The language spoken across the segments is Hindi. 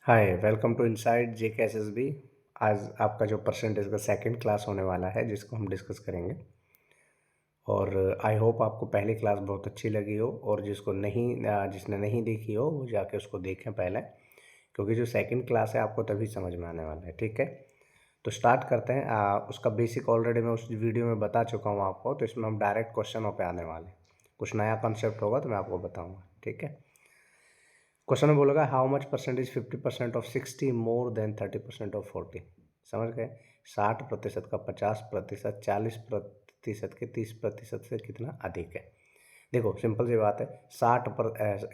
Hi welcome to inside JKSSB। आज आपका जो परसेंटेज का सेकंड क्लास होने वाला है जिसको हम डिस्कस करेंगे। और आई होप आपको पहली क्लास बहुत अच्छी लगी हो, और जिसने नहीं देखी हो वो जाके उसको देखें पहले, क्योंकि जो सेकंड क्लास है आपको तभी समझ में आने वाला है। ठीक है, तो स्टार्ट करते हैं। उसका बेसिक ऑलरेडी मैं उस वीडियो में बता चुका हूँ आपको, तो इसमें हम डायरेक्ट क्वेश्चनों पे आने वाले हैं। कुछ नया कॉन्सेप्ट होगा तो मैं आपको बताऊँगा। ठीक है, क्वेश्चन में बोलेगा how much percentage 50% of 60 more than 30% of 40। समझ गए? 60% का 50%, 40% के 30% से कितना अधिक है। देखो सिंपल सी बात है,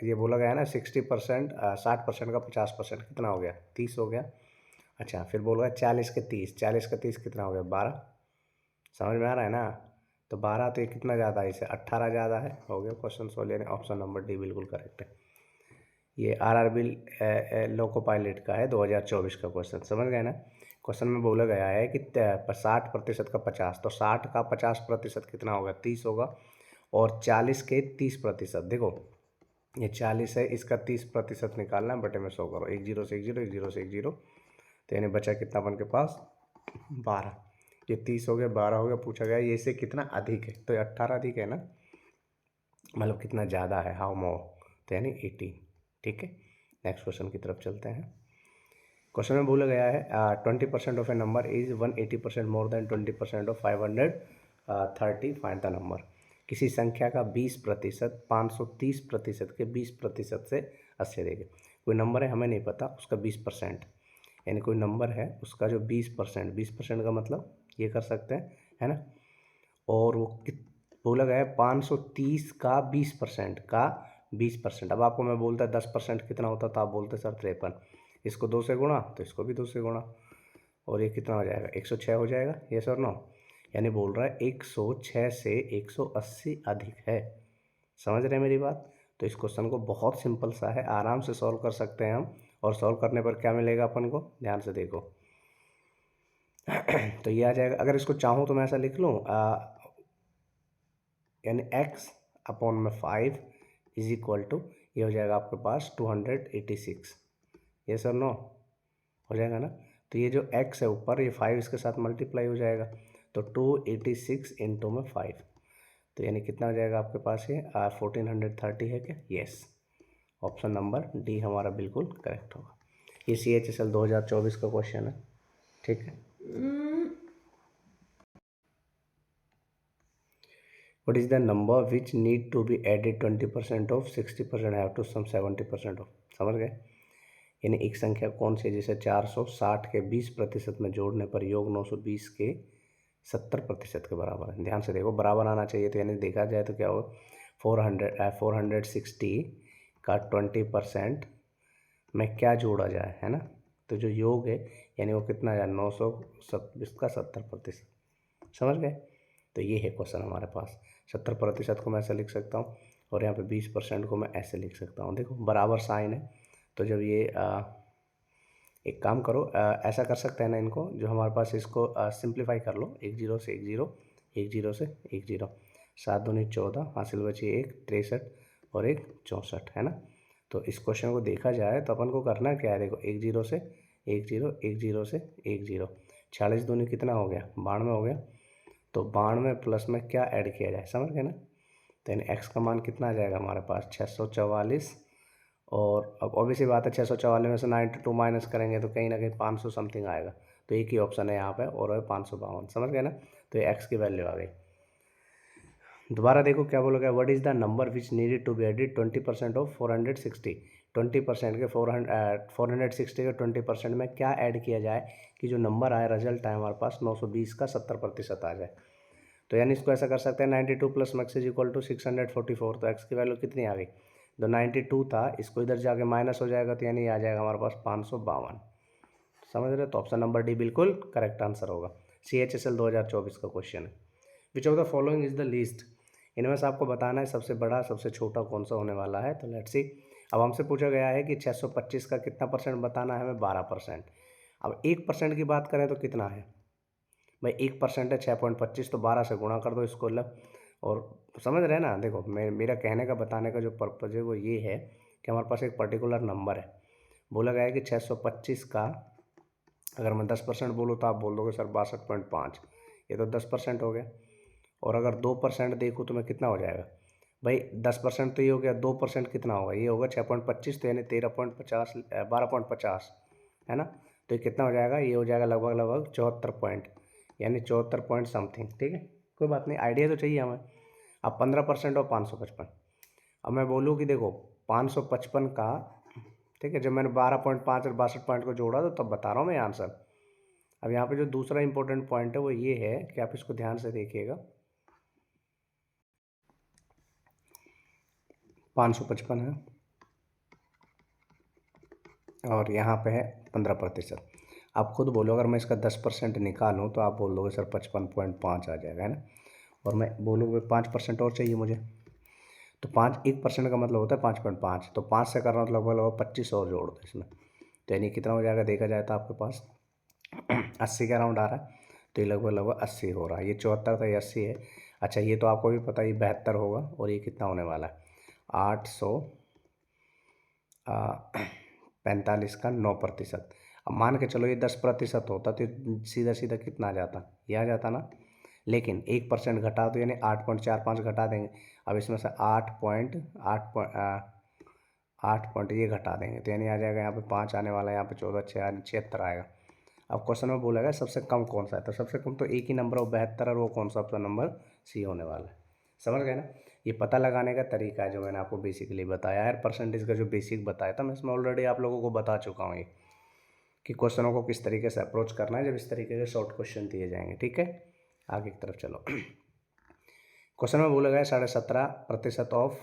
ये बोला गया है ना 60%, 60% का 50% कितना हो गया? 30 हो गया। अच्छा, फिर बोला 40 के 30, 40 का 30 कितना हो गया? 12। समझ में आ रहा है ना? तो 12, तो ये कितना ज़्यादा है? इसे 18 ज़्यादा है। हो गया क्वेश्चन सोल्व, यानी ऑप्शन नंबर डी बिल्कुल करेक्ट है। ये RRB लोको पायलट का है 2024 का क्वेश्चन। समझ गए ना? क्वेश्चन में बोला गया है कि 60% का 50, तो 60 का 50% कितना होगा? 30 होगा। और 40 के 30%, देखो ये 40 है, इसका 30% निकालना है, बटे में 100 करो। एक जीरो से एक जीरो, एक जीरो से एक जीरो, तो यानी बचा कितना अपन के पास? 12। ये 30 हो गया, 12 हो गया। पूछा गया ये से कितना अधिक है, तो 18 अधिक है ना, मतलब कितना ज़्यादा है, हाउ मोर, तो यानी 18। ठीक है, नेक्स्ट क्वेश्चन की तरफ चलते हैं। क्वेश्चन में बोला गया है 20% of a number is 180% more than 20% of 530, find the number. किसी संख्या का 20% 530% के 20% से 80 देगा। कोई नंबर है, हमें नहीं पता, उसका 20%, यानी कोई नंबर है उसका जो 20%, 20% का मतलब ये कर सकते हैं, है ना। और वो बोला गया है 530 का 20% का 20%। अब आपको मैं बोलता 10% कितना होता, तो आप बोलते सर 53। इसको 2 से गुणा, तो इसको भी 2 से गुणा, और ये कितना हो जाएगा? 106 हो जाएगा। ये सर नो, यानी बोल रहा है 106 से 180 अधिक है। समझ रहे हैं मेरी बात? तो इस क्वेश्चन को बहुत सिंपल सा है, आराम से सॉल्व कर सकते हैं हम। और सॉल्व करने पर क्या मिलेगा अपन को, ध्यान से देखो। तो ये आ जाएगा। अगर इसको चाहूँ तो मैं ऐसा लिख लूँ, यानी x अपॉन में 5 इज इक्वल टू, ये हो जाएगा आपके पास 286। ये सर नो हो जाएगा ना। तो ये जो x है ऊपर, ये 5 इसके साथ मल्टीप्लाई हो जाएगा, तो 286 इंटू में 5, तो यानी कितना हो जाएगा आपके पास? ये 1430 है क्या? यस, ऑप्शन नंबर डी हमारा बिल्कुल करेक्ट होगा। ये CHSL 2024 का क्वेश्चन है। ठीक है, what is the number which need to be added 20% of 60% have to sum 70% of। समझ गए? यानी एक संख्या कौन सी है जिसे 460 के 20% में जोड़ने पर योग 920 के 70% के बराबर है। ध्यान से देखो, बराबर आना चाहिए, तो यानी देखा जाए तो क्या होगा? 460 का 20% में क्या जोड़ा जाए, है ना। तो जो योग है यानी वो कितना है? 920 का 70%। समझ गए? तो ये है क्वेश्चन हमारे पास। 70% को मैं ऐसे लिख सकता हूँ, और यहाँ पे 20% को मैं ऐसे लिख सकता हूँ। देखो बराबर साइन है, तो जब ये एक काम करो, ऐसा कर सकते हैं ना इनको, जो हमारे पास, इसको सिंप्लीफाई कर लो। एक जीरो से एक जीरो, एक जीरो से एक जीरो, 7 दूनी 14, हासिल बची एक 63 और एक 64, है ना। तो इस क्वेश्चन को देखा जाए तो अपन को करना क्या है? देखो एक जीरो से एक जीरो, एक जीरो से एक जीरो, 46 दूनी कितना हो गया? 92 हो गया। तो 92 प्लस में क्या ऐड किया जाए, समझ गए ना। तो यानी एक्स का मान कितना आ जाएगा हमारे पास? 644। और अब ऑब्वियसली बात है, 644 में से 92 माइनस करेंगे तो कहीं ना कहीं 500 समथिंग आएगा। तो एक ही ऑप्शन है यहाँ पे, और है 552। समझ गए ना? तो ये एक्स की वैल्यू आ गई। दोबारा देखो क्या बोला गया, what is the number which needed to be added 20% of 460। 20% के 460 के 20% में क्या ऐड किया जाए कि जो नंबर आए, रिजल्ट आए हमारे पास 920 का 70% आ जाए। तो यानी इसको ऐसा कर सकते हैं, 92 plus max is equal to 644। तो एक्स की वैल्यू कितनी आ गई? जो 92 था, इसको इधर जाके माइनस हो जाएगा, तो यानी आ जाएगा हमारे पास 552। समझ रहे हो? तो ऑप्शन नंबर डी बिल्कुल करेक्ट आंसर होगा। CHSL 2024 का क्वेश्चन है। Which of the following is the least. इनमें से आपको बताना है सबसे बड़ा सबसे छोटा कौन सा होने वाला है। तो लेट्स सी। अब हमसे पूछा गया है कि 625 का कितना परसेंट बताना है हमें? 12%। अब 1% की बात करें तो कितना है भाई? 1% है 6.25, तो 12 से गुणा कर दो इसको लब। और समझ रहे हैं ना? देखो मेरा कहने का, बताने का जो पर्पज़ है वो ये है कि हमारे पास एक पर्टिकुलर नंबर है, बोला गया है कि 625 का अगर मैं 10% बोलूँ तो आप बोल दोगे सर 62.5, ये तो 10% हो गया। और अगर 2% देखूँ तो मैं कितना हो जाएगा भाई, 10% तो ये हो गया, 2% कितना होगा, ये होगा 6.25, तो यानी 13.50 12.50 है ना। तो ये कितना हो जाएगा, ये हो जाएगा लगभग लगभग 74 पॉइंट, यानी 74 पॉइंट समथिंग। ठीक है, कोई बात नहीं, आइडिया तो चाहिए हमें। अब 15% और 555, अब मैं बोलूँ कि देखो 555 का, ठीक है, जब मैंने 12.5 और 62 पॉइंट को जोड़ा तो तब बता रहा हूँ मैं आंसर। अब यहाँ पे जो दूसरा इंपॉर्टेंट पॉइंट है वो ये है कि आप इसको ध्यान से देखिएगा। 555 है और यहाँ पे है 15%। आप खुद बोलो अगर मैं इसका 10% निकालूँ तो आप बोल दोगे सर 55.5 आ जाएगा, है ना। और मैं बोलूँगा 5% और चाहिए मुझे, तो 1% का मतलब होता है 5.5, तो 5 से कर रहा हूँ तो लगभग लगभग 25 और जोड़ दो इसमें, तो यानी कितना हो जाएगा देखा जाए तो आपके पास 80 का राउंड आ रहा है, तो ये लगभग लगभग 80 हो रहा है। ये 74 था, ये 80 है। अच्छा ये तो आपको भी पता है, ये 72 होगा, और ये कितना होने वाला है 845 का 9%। अब मान के चलो ये 10% होता तो सीधा सीधा कितना आ जाता, ये आ जाता ना, लेकिन 1% घटा दो यानी 8.45 घटा देंगे। अब इसमें से 8 पॉइंट ये घटा देंगे तो यानी आ जाएगा यहाँ पे 5 आने वाला है, यहाँ पे 14 6 76 आएगा। अब क्वेश्चन में बोलेगा सबसे कम कौन सा है, तो सबसे कम तो एक ही नंबर हो 72, और वो कौन सा ऑप्शन नंबर सी होने वाला है। समझ गए ना, ये पता लगाने का तरीका है जो मैंने आपको बेसिकली बताया है। परसेंटेज का जो बेसिक बताया था मैं इसमें ऑलरेडी आप लोगों को बता चुका हूँ, ये कि क्वेश्चनों को किस तरीके से अप्रोच करना है जब इस तरीके के शॉर्ट क्वेश्चन दिए जाएंगे। ठीक है, आगे की तरफ चलो। क्वेश्चन में बोला गया 17.5% ऑफ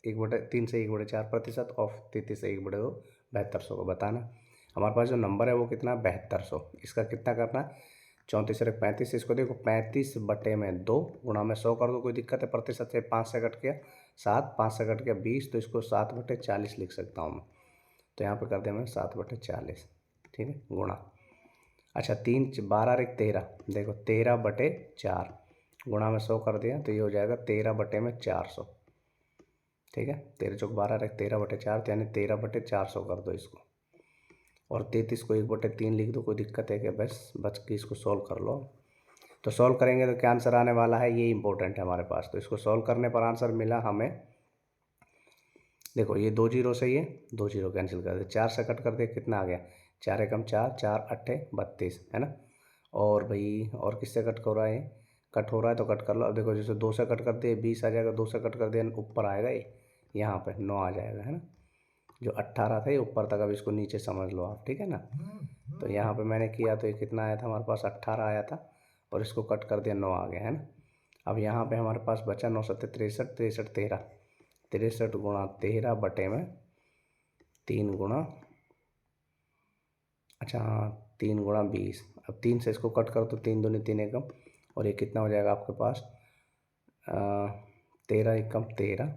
1/3 से 1/4% ऑफ 33 से 1/2 7200 को बताना। हमारे पास जो नंबर है वो कितना 7200, इसका कितना करना 34 और 35, इसको देखो 35/2 गुणा में 100 कर दो, कोई दिक्कत है, प्रतिशत से 5 से कट गया 7, 5 से कट गया 20, तो इसको 7/40 लिख सकता हूँ मैं, तो यहाँ पे कर दिया मैंने 7/40। ठीक है, गुणा, अच्छा 3 12 और 1 13, देखो 13/4 गुणा में 100 कर दिया तो ये हो जाएगा 13/400। ठीक है, 13 चौक 12 और 1 13/4, तो यानी 13/400 कर दो इसको, और 33 को 1/3 लिख दो, कोई दिक्कत है क्या, बस बच के इसको सॉल्व कर लो। तो सॉल्व करेंगे तो क्या आंसर आने वाला है, ये इंपॉर्टेंट है हमारे पास। तो इसको सॉल्व करने पर आंसर मिला हमें, देखो ये 2 जीरो से ये 2 जीरो कैंसिल कर दे, 4 से कट कर दे, कितना आ गया 4 एकम 4, 4 अट्ठे 32, है ना। और भाई और किससे कट हो रहा है, कट हो रहा है तो कट कर लो। अब देखो जैसे 2 से कट कर दिए 20 आ जाएगा, 2 से कट कर दिया ऊपर आएगा ये, यहाँ पे 9 आ जाएगा, है ना। जो 18 था ये ऊपर तक, अब इसको नीचे समझ लो आप, ठीक है ना। तो यहाँ पे मैंने किया तो ये कितना आया था हमारे पास 18 आया था, और इसको कट कर दिया 9 आ गया, है ना। अब यहाँ पे हमारे पास बचा 9 7 63, 63 13, 63 गुणा 13 बटे में 3 गुणा, अच्छा हाँ 3 गुणा 20। अब 3 से इसको कट करो तो 3 दूनी 3 एकम, और ये कितना हो जाएगा आपके पास 13 एकम 13,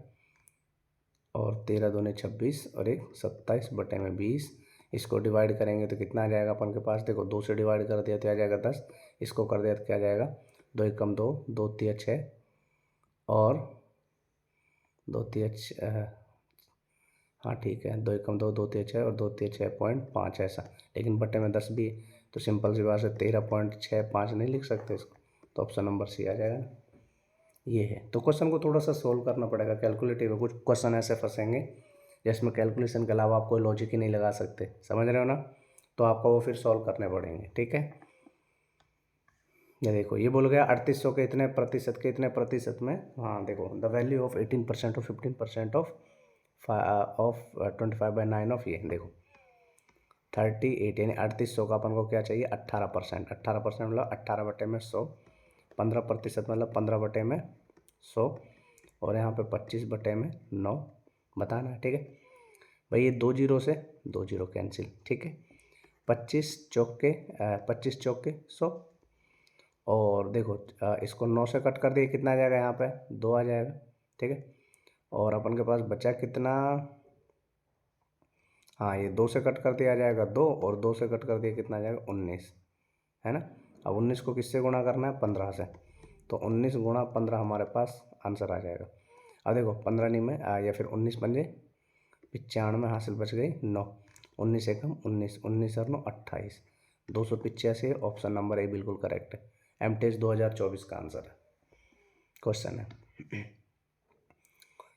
और 13 दूनी 26, और एक 27 बटे में 20। इसको डिवाइड करेंगे तो कितना आ जाएगा अपन के पास, देखो 2 से डिवाइड कर दिया तो आ जाएगा 10, इसको कर दिया तो क्या आ जाएगा 2 एकम 2, 2 तिया 6, और 2 तिया हाँ ठीक है, 2 एकम 2, 2 तिया 6, और 2 तिया 6.5 ऐसा, लेकिन बटे में 10 भी है, तो सिंपल सी बात है 13.65 नहीं लिख सकते इसको, तो ऑप्शन नंबर सी आ जाएगा, ये है। तो क्वेश्चन को थोड़ा सा सोल्व करना पड़ेगा, कैलकुलेटिव है, कुछ क्वेश्चन ऐसे फंसेंगे जिसमें कैलकुलेशन के अलावा आप कोई लॉजिक ही नहीं लगा सकते, समझ रहे हो ना, तो आपको वो फिर सॉल्व करने पड़ेंगे। ठीक है, ये देखो ये बोल गया 3800 के इतने प्रतिशत के इतने प्रतिशत में, हाँ देखो the value of 18% of 15% of 25/9 of, ये देखो 38, यानी 3800 का अपन को क्या चाहिए 18%, 18% मतलब 18 बटे में 100, 15% मतलब 15 बटे में 100, और यहाँ पे 25 बटे में 9 बताना है। ठीक है भाई, ये 2 जीरो से 2 जीरो कैंसिल, ठीक है 25 चौके 100, और देखो इसको 9 से कट कर दिए कितना आ जाएगा, यहाँ पे 2 आ जाएगा। ठीक है, और अपन के पास बचा कितना, हाँ ये 2 से कट कर दिया आ जाएगा 2, और 2 से कट कर दिया कितना आ जाएगा 19, है ना। अब 19 को किससे गुणा करना है 15 से, तो 19 गुणा 15 हमारे पास आंसर आ जाएगा। अब देखो 15 नहीं में या फिर 19 पंजे 95 हासिल बच गई 9, 19 एकम 19, 19 और 9 28, 285 है। ऑप्शन नंबर ए बिल्कुल करेक्ट है। एमटेस 2024 का आंसर है, क्वेश्चन है।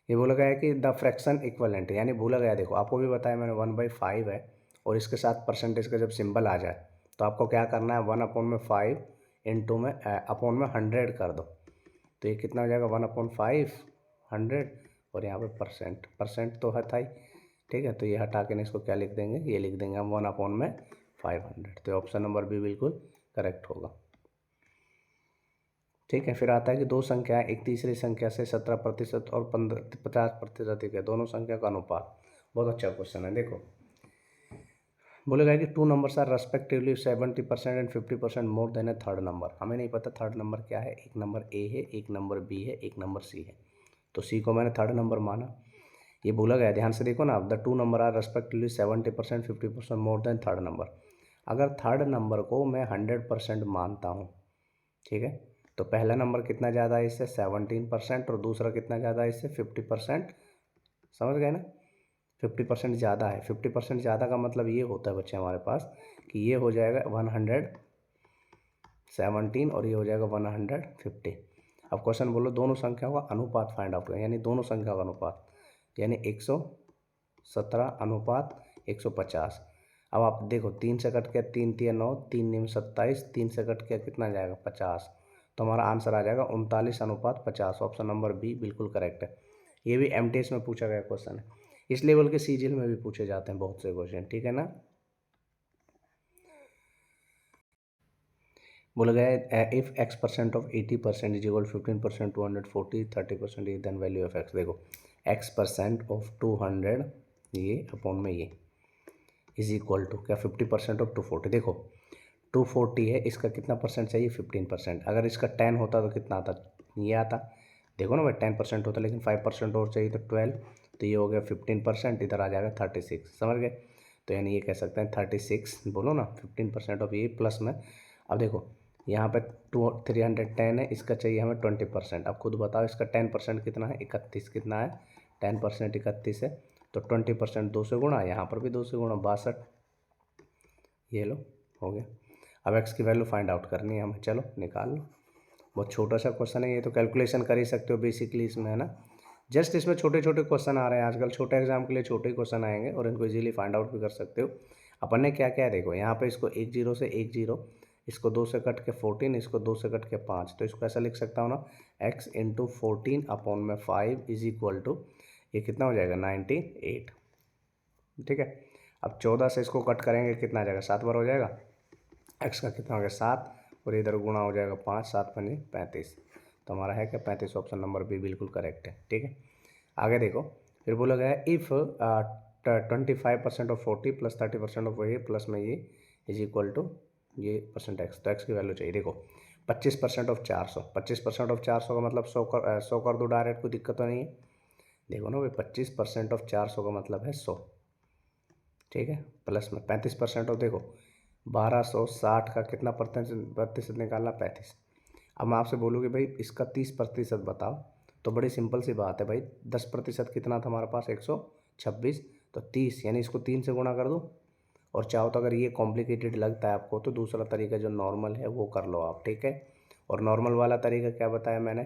ये बोला गया है कि द फ्रैक्शन इक्वलेंट, यानी बोला गया, देखो आपको भी बताया मैंने 1/5 है और इसके साथ परसेंटेज का जब सिंबल आ जाए तो आपको क्या करना है, 1/5 इंटू में अपॉन में 100 कर दो, तो ये कितना हो जाएगा 1/5 100, और यहाँ पे परसेंट तो है था ही, ठीक है। तो ये हटा के इसको क्या लिख देंगे, ये लिख देंगे हम 1/500, तो ऑप्शन नंबर बी बिल्कुल करेक्ट होगा। ठीक है, फिर आता है कि दो संख्याएं एक तीसरी संख्या से 17% और 50% है, दोनों संख्या का अनुपात। बहुत अच्छा क्वेश्चन है। देखो बोलेगा कि two numbers are respectively 70% and 50% more than a third number. हमें नहीं पता थर्ड नंबर क्या है, एक नंबर ए है, एक नंबर बी है, एक नंबर सी है, तो सी को मैंने थर्ड नंबर माना। ये बोला गया, ध्यान से देखो ना, the two number are respectively 70% 50% more than third number. अगर थर्ड नंबर को मैं 100% मानता हूँ, ठीक है, तो पहला नंबर कितना ज़्यादा है इससे 17%, और दूसरा कितना ज़्यादा है इससे 50%। समझ गए ना, 50% ज़्यादा है। 50% ज़्यादा का मतलब ये होता है बच्चे हमारे पास कि ये हो जाएगा 117 और ये हो जाएगा 150। अब क्वेश्चन बोलो दोनों संख्याओं का अनुपात फाइंड आउट करें, यानी दोनों संख्याओं का अनुपात, यानी 117 अनुपात 150। अब आप देखो 3 से कट के 3 3 9, 3 9 27, 3 से कट के कितना जाएगा 50, तो हमारा आंसर आ जाएगा 39:50। ऑप्शन नंबर बी बिल्कुल करेक्ट है। ये भी एमटीएस में पूछा गया क्वेश्चन है, इस लेवल के सीजीएल में भी पूछे जाते हैं बहुत से क्वेश्चन, ठीक है ना। बोला गया है if x% of 80% is equal 15% 240 30% is then value of x। देखो x% ऑफ 200 ये अपॉन में ये इज इक्वल टू क्या 50% ऑफ 240। देखो 240 है, इसका कितना परसेंट चाहिए 15%। अगर इसका 10 होता तो कितना आता, ये आता। देखो ना भाई 10% होता लेकिन 5% और चाहिए तो 12, तो ये हो गया 15%, इधर आ जाएगा 36। समझ गए, तो यानी ये कह सकते हैं 36 बोलो ना 15% ऑफ ये प्लस में। अब देखो यहाँ पे 310 है, इसका चाहिए हमें 20%। अब खुद बताओ इसका 10% कितना है 31, कितना है 10% 31 है, तो 20% 2 से गुणा, यहाँ पर भी 2 से गुणा 62, ये लो हो गया। अब एक्स की वैल्यू फाइंड आउट करनी है हमें, चलो निकाल लो। बहुत छोटा सा क्वेश्चन है ये, तो कैलकुलेशन कर ही सकते हो बेसिकली इसमें, है ना। जस्ट इसमें छोटे छोटे क्वेश्चन आ रहे हैं आजकल, छोटे एग्जाम के लिए छोटे क्वेश्चन आएंगे और इनको इजीली फाइंड आउट भी कर सकते हो। अपन ने क्या क्या है देखो, यहाँ पे इसको 1 0 से 1 0, इसको 2 से कट के 14, इसको 2 से कट के 5, तो इसको ऐसा लिख सकता हूँ ना, x इंटू 14 अपॉन में 5 इज इक्वल टू, ये कितना हो जाएगा 98। ठीक है, अब 14 से इसको कट करेंगे कितना आ जाएगा 7 बार हो जाएगा, x का कितना हो गया 7, और इधर गुणा हो जाएगा 5, 7 5 35, तो हमारा है क्या 35। ऑप्शन नंबर बी बिल्कुल करेक्ट है। ठीक है, आगे देखो, फिर बोला गया है इफ़ 25% ऑफ 40 प्लस 30% ऑफ ये प्लस में ये इज इक्वल टू ये परसेंट एक्स, तो एक्स की वैल्यू चाहिए। देखो 25% ऑफ 400, 25% ऑफ 400 का मतलब 100 कर दो डायरेक्ट, कोई दिक्कत तो नहीं है। देखो ना भाई 25% ऑफ 400 का मतलब है 100, ठीक है, प्लस में 35% ऑफ, देखो 1260 का कितना प्रतिशत निकालना 35। अब मैं आपसे बोलूँ कि भाई इसका 30% बताओ, तो बड़ी सिंपल सी बात है भाई, 10% कितना था हमारे पास 126, तो 30, यानी इसको 3 से गुणा कर दो। और चाहो तो अगर ये कॉम्प्लिकेटेड लगता है आपको तो दूसरा तरीका जो नॉर्मल है वो कर लो आप, ठीक है। और नॉर्मल वाला तरीका क्या बताया मैंने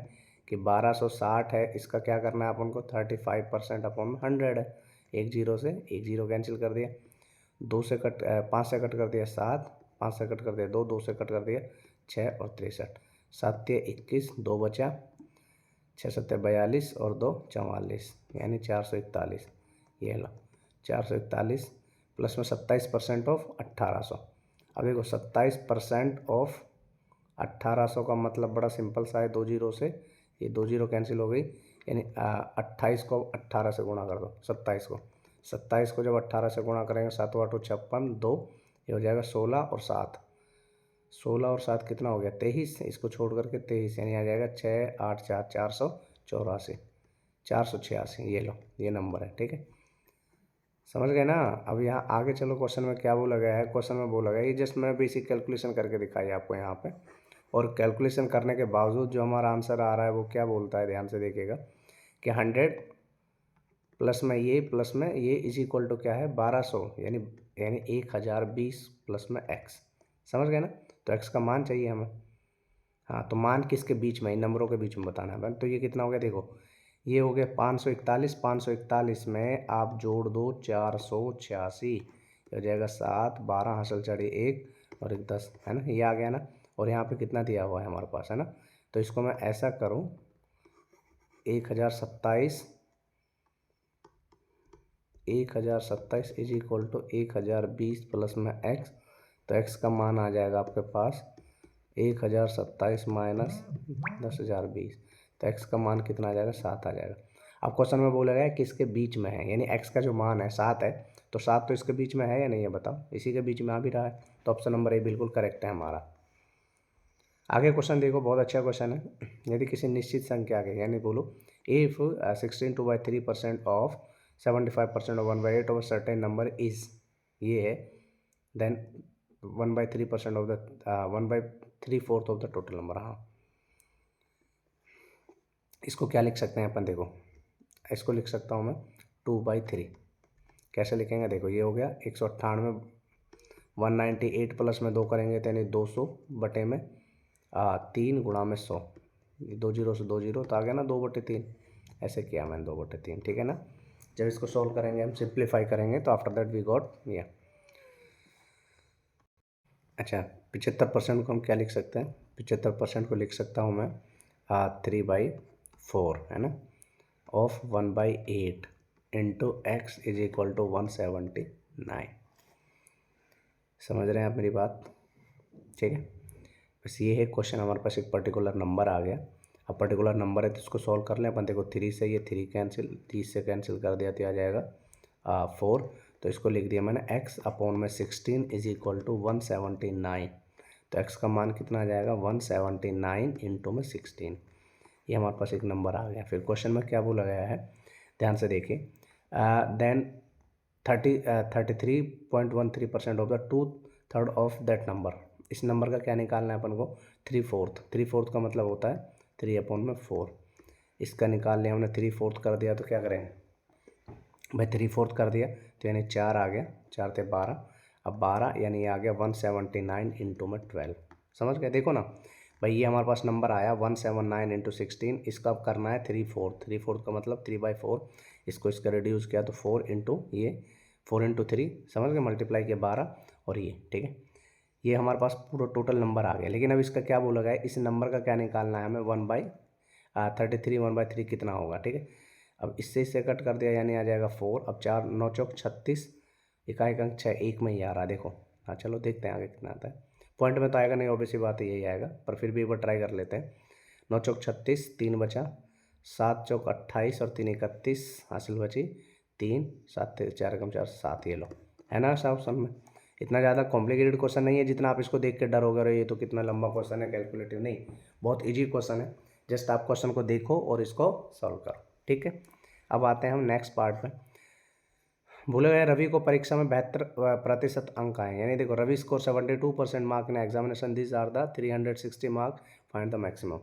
कि 1260 है, इसका क्या करना है अपन को 35% अपॉन 100 है, 1 0 से 1 0 कैंसिल कर दिया, 2 से कट 5 से कट कर दिया 7, 5 से कट कर दिया 2, 2 से कट कर दिया 6 और 63, 7 21, 2 बचा, 6 7 42 और 2 44, यानी 441। ये लो 441 प्लस में 27% ऑफ 1800। अब देखो 27% ऑफ 1800 का मतलब बड़ा सिंपल सा है, 2 जीरो से ये 2 जीरो कैंसिल हो गई, यानी 28 को 18 से गुणा कर दो, 27 को जब 18 से गुणा करेंगे 7 8 56 2, ये हो जाएगा 16 और 7, 16 और 7 कितना हो गया 23, इसको छोड़ करके 23, यानी आ जाएगा 6 8 4 484, 486। ये लो ये नंबर है, ठीक है, समझ गए ना। अब यहाँ आगे चलो, क्वेश्चन में क्या बोला गया है, क्वेश्चन में बोला गया ये जस्ट मैं बेसिक कैलकुलेशन करके दिखाई आपको यहाँ पे, और कैलकुलेशन करने के बावजूद जो हमारा आंसर आ रहा है वो क्या बोलता है, ध्यान से देखिएगा कि 100 प्लस में ये इज इक्वल टू क्या है 1200 यानी 1020 प्लस में x। समझ गए ना। तो x का मान चाहिए हमें। हाँ तो मान किसके बीच में, इन नंबरों के बीच में बताना है। तो ये कितना हो गया देखो, ये हो गया 541। 541 में आप जोड़ दो 486, हो जाएगा 7, 12 हासिल चढ़ी 1 और 1 10, है ना, ये आ गया ना। और यहाँ पे कितना दिया हुआ है हमारे पास, है ना। तो इसको मैं ऐसा करूँ 1027 इज इक्वल टू 1020 प्लस में x। तो x का मान आ जाएगा आपके पास 1027 माइनस 10,020। तो x का मान कितना आ जाएगा 7 आ जाएगा। अब क्वेश्चन में बोला गया है किसके बीच में है, यानी x का जो मान है 7 है, तो 7 तो इसके बीच में है या नहीं है बताओ, इसी के बीच में आ भी रहा है। तो ऑप्शन नंबर ए बिल्कुल करेक्ट है हमारा। आगे क्वेश्चन देखो, बहुत अच्छा क्वेश्चन है। यदि किसी निश्चित संख्या के, यानी बोलो if 16/3% of 75% of 1/8 of certain number is, ये है, then 1/3% of the 1/3/4 of the total number. हाँ इसको क्या लिख सकते हैं अपन, देखो इसको लिख सकता हूँ मैं 2/3। कैसे लिखेंगे देखो, ये हो गया 198, 198 प्लस में 2 करेंगे तो यानी 200 बटे में 3 गुणा में 100, 2 जीरो से 2 जीरो तो आ गया ना 2/3। ऐसे किया मैंने 2/3, ठीक है ना। जब इसको सॉल्व करेंगे हम, सिंप्लीफाई करेंगे, तो आफ्टर दैट वी गॉट ये। अच्छा 75% को हम क्या लिख सकते हैं, 75% को लिख सकता हूँ मैं 3/4, है ना, of 1/8 into x is equal to 179। समझ रहे हैं आप मेरी बात, ठीक है। बस ये है क्वेश्चन, हमारे पास एक पर्टिकुलर नंबर आ गया। अब पर्टिकुलर नंबर है तो इसको सॉल्व कर लें अपन। देखो 3 से ये 3 कैंसिल, 30 से कैंसिल कर दिया तो आ जाएगा 4। तो इसको लिख दिया मैंने x अपॉन में 16 इज इक्वल टू 179। तो x का मान कितना आ जाएगा 179 इंटू में 16। ये हमारे पास एक नंबर आ गया। फिर क्वेश्चन में क्या बोला गया है, ध्यान से देखिए, then 33.13% of the 2/3 of that number. इस नंबर का क्या निकालना है अपन को, 3/4। 3/4 का मतलब होता है 3/4। इसका निकाल लिया हमने, 3/4 कर दिया तो क्या करेंगे भाई, 3/4 कर दिया तो यानी 4 आ गया, 4 थे 12, अब 12 यानी आ गया 179 इंटू में 12। समझ गए, देखो ना भाई, ये हमारे पास नंबर आया 179 इंटू 16। इसका अब करना है 3/4। 3/4 का मतलब 3/4। इसको इसका रिड्यूस किया तो 4 इंटू ये 4 इंटू 3, समझ गए, मल्टीप्लाई किया 12 और ये, ठीक है। ये हमारे पास पूरा टोटल नंबर आ गया। लेकिन अब इसका क्या बोला गया है, इस नंबर का क्या निकालना है हमें, 1/33, 1/3 कितना होगा, ठीक है। अब इससे कट कर दिया यानी आ जाएगा 4। अब 4 9 चौक 36, इकाई अंक 6, एक में ही आ रहा है देखो। हाँ चलो देखते हैं आगे कितना आता है। पॉइंट में तो आएगा नहीं, ऑब्वियस सी बात है यही आएगा, पर फिर भी एक बार ट्राई कर लेते हैं। 9 चौक 36, 3 बचा, 7 चौक 28 और 3 31 हासिल बची 3, 7 4 कम 4 7, ये लो, है ना साहब। ऑप्शन में इतना ज़्यादा कॉम्प्लिकेटेड क्वेश्चन नहीं है जितना आप इसको देख के डर हो गए ये तो कितना लंबा क्वेश्चन है, कैलकुलेटिव नहीं, बहुत ईजी क्वेश्चन है। जस्ट आप क्वेश्चन को देखो और इसको सॉल्व करो, ठीक है। अब आते हैं हम नेक्स्ट पार्ट में। बोले गए रवि को परीक्षा में 72% अंक आए, यानी देखो Ravi score 72% mark in examination, this are the 360 mark, find the maximum.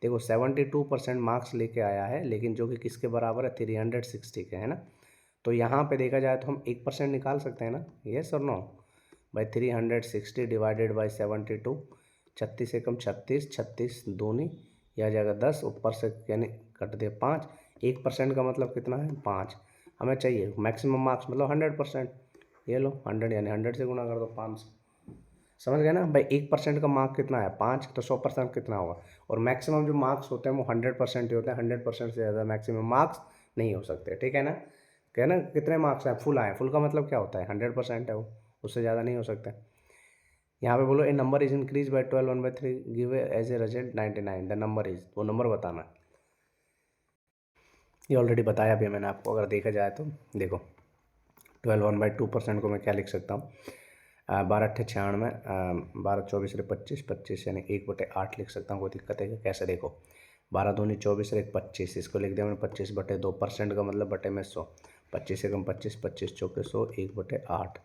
देखो 72% मार्क्स लेके आया है, लेकिन जो कि किसके बराबर है, 360 के, है ना। तो यहाँ पे देखा जाए तो हम 1% निकाल सकते हैं ना, यस और नो भाई। 360 डिवाइडेड बाई 72, 36 एकम 36, 36 दूनी, यह आ जाएगा 10, ऊपर से यानी कट दिया 5। 1% का मतलब कितना है 5, हमें चाहिए मैक्सिमम मार्क्स मतलब 100%। ये लो 100 यानी 100 से गुना कर दो 500। समझ गए ना भाई, 1% का मार्क कितना है 5, तो 100% कितना होगा। और मैक्सिमम जो मार्क्स होते हैं वो 100% ही होते हैं, 100% से ज़्यादा मैक्सिमम मार्क्स नहीं हो सकते, ठीक है ना। क्या ना, कितने मार्क्स हैं, फुल आए, फुल का मतलब क्या होता है 100% है वो, उससे ज़्यादा नहीं हो सकते। यहाँ पे बोलो a number is increase by 12 1/3 give as a result 99, the number is, वो नंबर बताना है। ये ऑलरेडी बताया भी मैंने आपको, अगर देखा जाए तो देखो 12 1/2% को मैं क्या लिख सकता हूँ, 12 अट्ठे 96, 12 24 रे 25, 25 यानी 1/8 लिख सकता हूँ, कोई दिक्कत है क्या, कैसे देखो 12 दूनी 24 रे 25, इसको लिख दिया मैंने 25/2%, का मतलब बटे में 100, 25 एकम 25, 25 चौके 100, 1/8,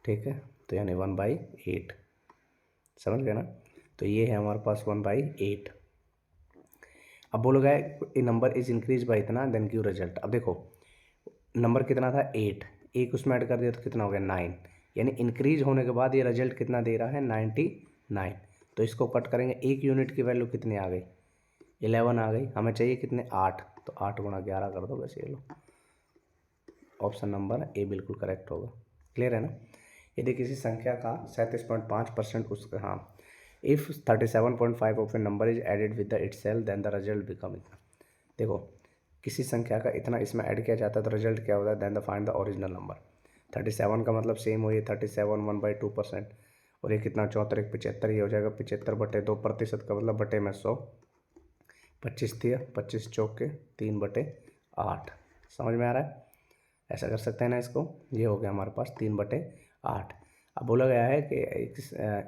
ठीक है। तो यानी 1/8, समझ गए ना। तो ये है हमारे पास 1/8। अब बोलोगे ए नंबर इज इंक्रीज बाय इतना देन गिव रिजल्ट। अब देखो नंबर कितना था 8, एक उसमें ऐड कर दिया तो कितना हो गया 9, यानी इंक्रीज होने के बाद ये रिजल्ट कितना दे रहा है 99। तो इसको कट करेंगे, एक यूनिट की वैल्यू कितनी आ गई 11 आ गई, हमें चाहिए कितने 8, तो 8 गुणा 11 कर दो बस, ये लो ऑप्शन नंबर ए बिल्कुल करेक्ट होगा। क्लियर है ना। यदि किसी संख्या का 37.5% उसका, हाँ, if 37.5 of a number is added with the itself then the result become इतना। देखो किसी संख्या का इतना इसमें ऐड किया जाता है तो रिजल्ट क्या होता है, then the find the original number. 37 का मतलब सेम हो, ये 37 1/2%, और ये कितना 74 1 75, ये हो जाएगा 75/2%, का मतलब बटे में 100, 25 दिया, 25 चौके 3/8। समझ में आ रहा है। ऐसा कर सकते हैं ना इसको, ये हो गया हमारे पास 3/8। अब बोला गया है कि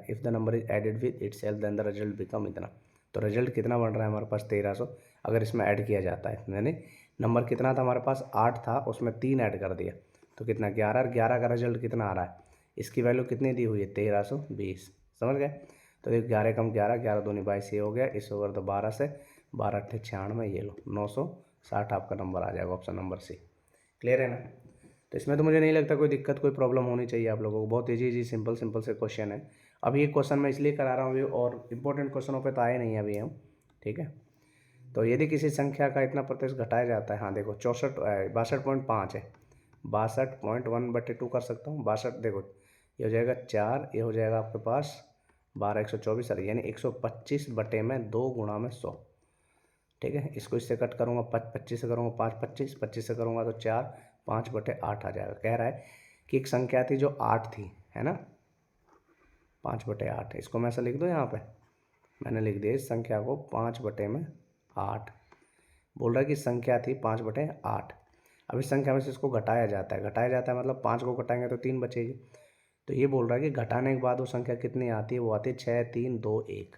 if the number is added with itself then the result become इतना। तो रिजल्ट कितना बन रहा है हमारे पास 1300, अगर इसमें ऐड किया जाता है। मैंने नंबर कितना था हमारे पास 8 था, उसमें 3 ऐड कर दिया तो कितना 11, और 11 का रिजल्ट कितना आ रहा है, इसकी वैल्यू कितनी दी हुई है 1320। समझ गए। तो ये 11 कम 11, 11 दूनी 22, ये हो गया, इस ओवर तो 12 से 12 8 96, ये लो 960 आपका नंबर आ जाएगा, ऑप्शन नंबर सी। क्लियर है ना। तो इसमें तो मुझे नहीं लगता कोई दिक्कत कोई प्रॉब्लम होनी चाहिए आप लोगों को, बहुत ईजी सिंपल से क्वेश्चन है। अब ये क्वेश्चन मैं इसलिए करा रहा हूँ और इम्पोर्टेंट क्वेश्चनों पे तो आए नहीं अभी हम, ठीक है। तो यदि किसी संख्या का इतना प्रतिशत घटाया जाता है, हाँ देखो 62.5 है, 62.1/2 कर सकता हूँ, 62 देखो ये हो जाएगा 4, ये हो जाएगा आपके पास 12 124, यानी 125 बटे में 2 गुणा में 100। ठीक है, इसको इससे कट करूँगा 25 से करूँगा 5 25, 25 से करूँगा तो 4, 5/8 आ जाएगा। कह रहा है कि एक संख्या थी जो 8 थी, है ना, 5/8। इसको मैं ऐसा लिख दूँ, यहाँ पे मैंने लिख दिया इस संख्या को 5/8। बोल रहा है कि संख्या थी 5/8। अब इस संख्या में से इसको घटाया जाता है, मतलब 5 को घटाएंगे तो 3 बचेगी। तो ये बोल रहा है कि घटाने के बाद वो संख्या कितनी आती है, वो आती है 6 3 2 1।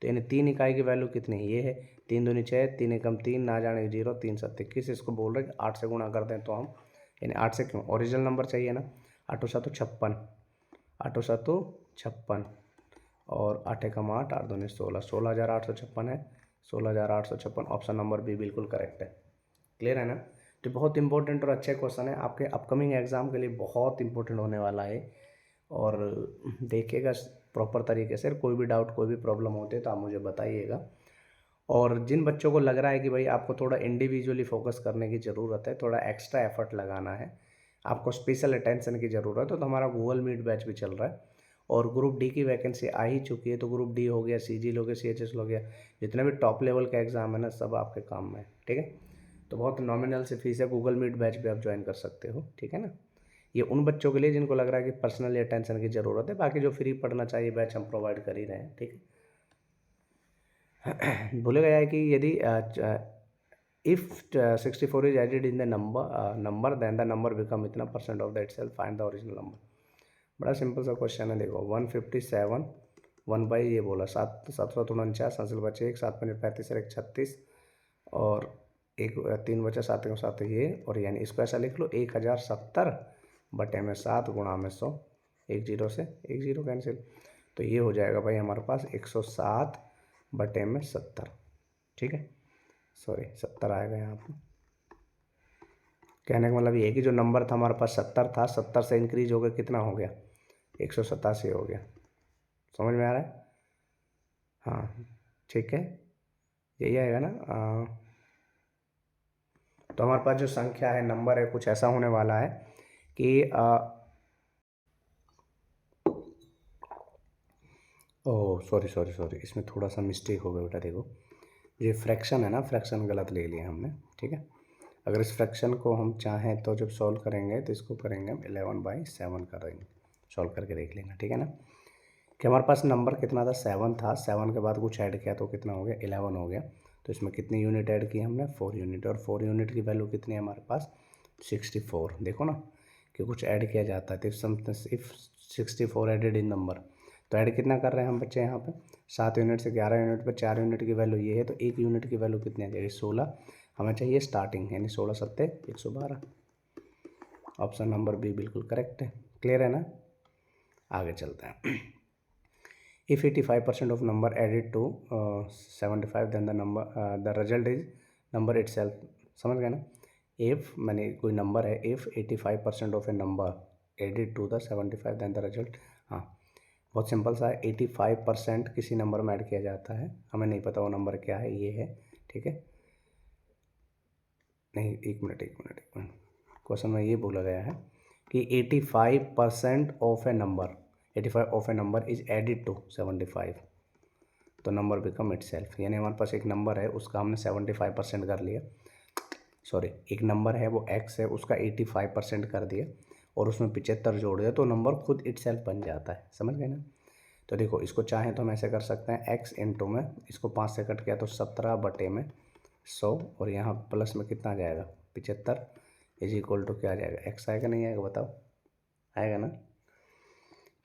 तो यानी 3 इकाई की वैल्यू कितनी है, ये है 3 दूनी 6, 3 एकम 3, ना जाने 0, 3 7 21। इसको बोल रहे हैं कि 8 से गुणा कर दें तो हम, यानी 8 से क्यों, ओरिजिनल नंबर चाहिए ना, 8 7 56, 8 7 56, और 8 एकम 8, 8 दूनी 16, 16,856 है, 16,856, ऑप्शन नंबर बी बिल्कुल करेक्ट है। क्लियर है ना। तो बहुत इंपॉर्टेंट और अच्छे क्वेश्चन है, आपके अपकमिंग एग्जाम के लिए बहुत इंपॉर्टेंट होने वाला है, और देखिएगा प्रॉपर तरीके से। कोई भी डाउट कोई भी प्रॉब्लम होते तो आप मुझे बताइएगा। और जिन बच्चों को लग रहा है कि भाई आपको थोड़ा इंडिविजुअली फोकस करने की ज़रूरत है, थोड़ा एक्स्ट्रा एफर्ट लगाना है, आपको स्पेशल अटेंशन की ज़रूरत है, तो हमारा गूगल मीट बैच भी चल रहा है, और ग्रुप डी की वैकेंसी आ ही चुकी है। तो ग्रुप डी हो गया, CG हो गया, CHS हो गया, जितने भी टॉप लेवल का एग्ज़ाम है ना, सब आपके काम में है। ठीक है, तो बहुत नॉमिनल से फीस है, गूगल मीट बैच भी आप ज्वाइन कर सकते हो। ठीक है ना। ये उन बच्चों के लिए जिनको लग रहा है कि पर्सनली अटेंशन की ज़रूरत है, बाकी जो फ्री पढ़ना चाहिए बैच हम प्रोवाइड कर ही रहे हैं। ठीक है। बोला गया है कि यदि if 64 is added in the number then the number become इतना % of the itself, find the original number. बड़ा सिंपल सा क्वेश्चन है, देखो 157 1 बाई ये बोला 7 749 हासिल बचे 1, 7 5 35 1 36, और एक 3 बचा 7 के 7 ये, और यानी इसको ऐसा लिख लो 1070 बटे में 7 गुणा में 100, 1 0 से 1 0 कैंसिल, तो ये हो जाएगा भाई हमारे पास 107 बटे में 70। ठीक है, सॉरी 70 आएगा यहाँ पर। कहने का मतलब ये है कि जो नंबर था हमारे पास 70 था, 70 से इंक्रीज हो गया, कितना हो गया 187 हो गया। समझ में आ रहा है। हाँ ठीक है, यही आएगा ना। तो हमारे पास जो संख्या है, नंबर है, कुछ ऐसा होने वाला है कि ओह सॉरी, इसमें थोड़ा सा मिस्टेक हो गया बेटा। देखो ये फ्रैक्शन है ना, फ्रैक्शन गलत ले लिया हमने। ठीक है, अगर इस फ्रैक्शन को हम चाहें तो जब सॉल्व करेंगे तो इसको करेंगे हम 11/7 करेंगे, सॉल्व करके देख लेंगे। ठीक है ना, कि हमारे पास नंबर कितना था 7 था, 7 के बाद कुछ ऐड किया तो कितना हो गया 11 हो गया। तो इसमें कितनी यूनिट ऐड की हमने 4 यूनिट, और 4 यूनिट की वैल्यू कितनी है हमारे पास 64। देखो ना कि कुछ ऐड किया जाता है, तो इफ़ 64 एडेड इन नंबर, तो ऐड कितना कर रहे हैं हम बच्चे यहाँ पे 7 यूनिट से 11 यूनिट पे 4 यूनिट की वैल्यू ये है, तो 1 यूनिट की वैल्यू कितनी आ जाएगी 16, हमें चाहिए स्टार्टिंग, यानी 16 7 112, ऑप्शन नंबर बी बिल्कुल करेक्ट है। क्लियर है ना, आगे चलते हैं। If 85% of number added to 75 then the result is number itself. समझ गए ना? इफ़ मैंने कोई नंबर है, if 85% of a number added to the 75 then the result. हाँ, बहुत सिंपल सा है। 85% किसी नंबर में ऐड किया जाता है, हमें नहीं पता वो नंबर क्या है, ये है, ठीक है। नहीं, एक मिनट क्वेश्चन में ये बोला गया है कि 85% of a number, 85 of a number is added to 75 तो नंबर बिकम इट सेल्फ। यानी हमारे पास एक नंबर है, उसका हमने 75% कर लिया, सॉरी एक नंबर है वो x है, उसका 85% कर दिया और उसमें 75 जोड़ दिया तो नंबर खुद इट सेल्फ बन जाता है। समझ गए ना? तो देखो, इसको चाहें तो हम ऐसे कर सकते हैं, x इंटू में इसको 5 से कट किया तो 17 बटे में 100 और यहाँ प्लस में कितना आ जाएगा 75 इज इक्वल टू क्या आ जाएगा, x आएगा नहीं आएगा बताओ? आएगा ना?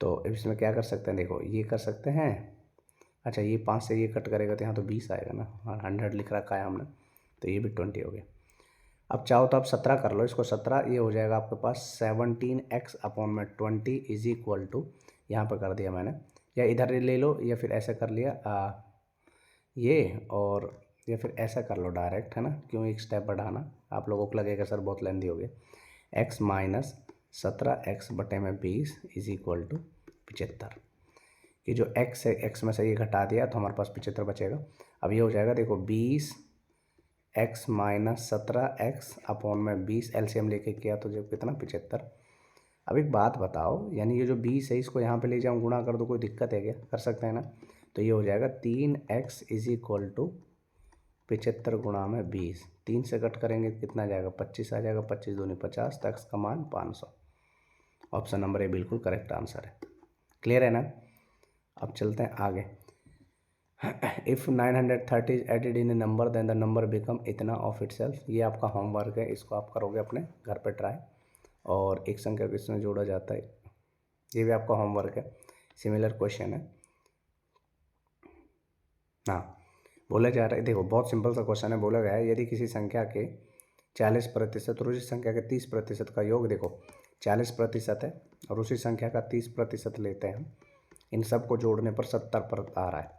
तो इसमें क्या कर सकते हैं, देखो ये कर सकते हैं। अच्छा, ये 5 से ये कट करेगा तो यहाँ तो 20 आएगा ना, हाँ 100 लिख रखा है हमने, तो ये भी 20 हो गया। अब चाहो तो आप 17 कर लो इसको, 17 ये हो जाएगा आपके पास 17x अपॉन में 20 इज इक्वल टू, यहाँ पर कर दिया मैंने, या इधर ले लो या फिर ऐसा कर लिया ये, और या फिर ऐसा कर लो डायरेक्ट, है ना? क्यों एक स्टेप बढ़ाना, आप लोगों को लगेगा सर बहुत लेंदी हो गया। x माइनस 17x बटे में 20 इज इक्वल टू 75। कि जो x है, x में से ये घटा दिया तो हमारे पास 75 बचेगा। अब ये हो जाएगा, देखो 20 x माइनस 17x अपॉन में 20 एलसीएम लेके किया तो जो कितना 75। अब एक बात बताओ, यानी ये जो 20 है इसको यहाँ पे ले जाऊँ गुणा कर दो, कोई दिक्कत है क्या? कर सकते हैं ना? तो ये हो जाएगा 3x इज इक्वल टू 75 गुणा में 20, 3 से कट करेंगे कितना जाएगा 25 आ जाएगा, 25 दूनी 50 तो x का मान 500। ऑप्शन नंबर ए बिल्कुल करेक्ट आंसर है। क्लियर है ना? अब चलते हैं आगे। If 930 is added in a number then the number become इतना ऑफ इट सेल्फ। ये आपका होमवर्क है, इसको आप करोगे अपने घर पे ट्राई। और एक संख्या को इसमें जोड़ा जाता है, ये भी आपका होमवर्क है, सिमिलर क्वेश्चन है। हाँ, बोला जा रहा है, देखो बहुत सिंपल सा क्वेश्चन है। बोला गया है यदि किसी संख्या के 40% और उसी संख्या के 30% का योग, देखो 40% है और उसी संख्या का 30% लेते हैं हम, इन सब को जोड़ने पर 70 पर आ रहा है।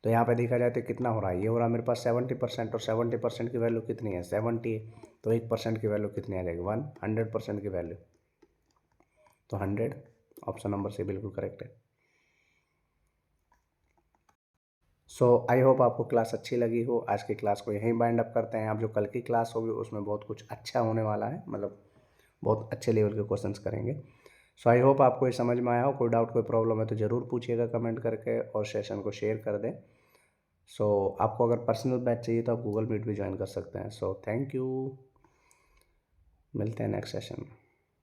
तो यहाँ पे देखा जाए तो कितना हो रहा है, ये हो रहा है मेरे पास 70% और 70% की वैल्यू कितनी है 70, तो 1% की वैल्यू कितनी आ जाएगी 1, 100% की वैल्यू तो 100। ऑप्शन नंबर से बिल्कुल करेक्ट है। सो आई होप आपको क्लास अच्छी लगी हो। आज की क्लास को यहीं बाइंड अप करते हैं। अब जो कल की क्लास होगी उसमें बहुत कुछ अच्छा होने वाला है, मतलब बहुत अच्छे लेवल के क्वेश्चंस करेंगे। सो आई होप आपको ये समझ में आया हो। कोई डाउट कोई प्रॉब्लम है तो ज़रूर पूछिएगा कमेंट करके और सेशन को शेयर कर दें। सो आपको अगर पर्सनल बैच चाहिए तो आप गूगल मीट भी ज्वाइन कर सकते हैं। सो थैंक यू, मिलते हैं नेक्स्ट सेशन में।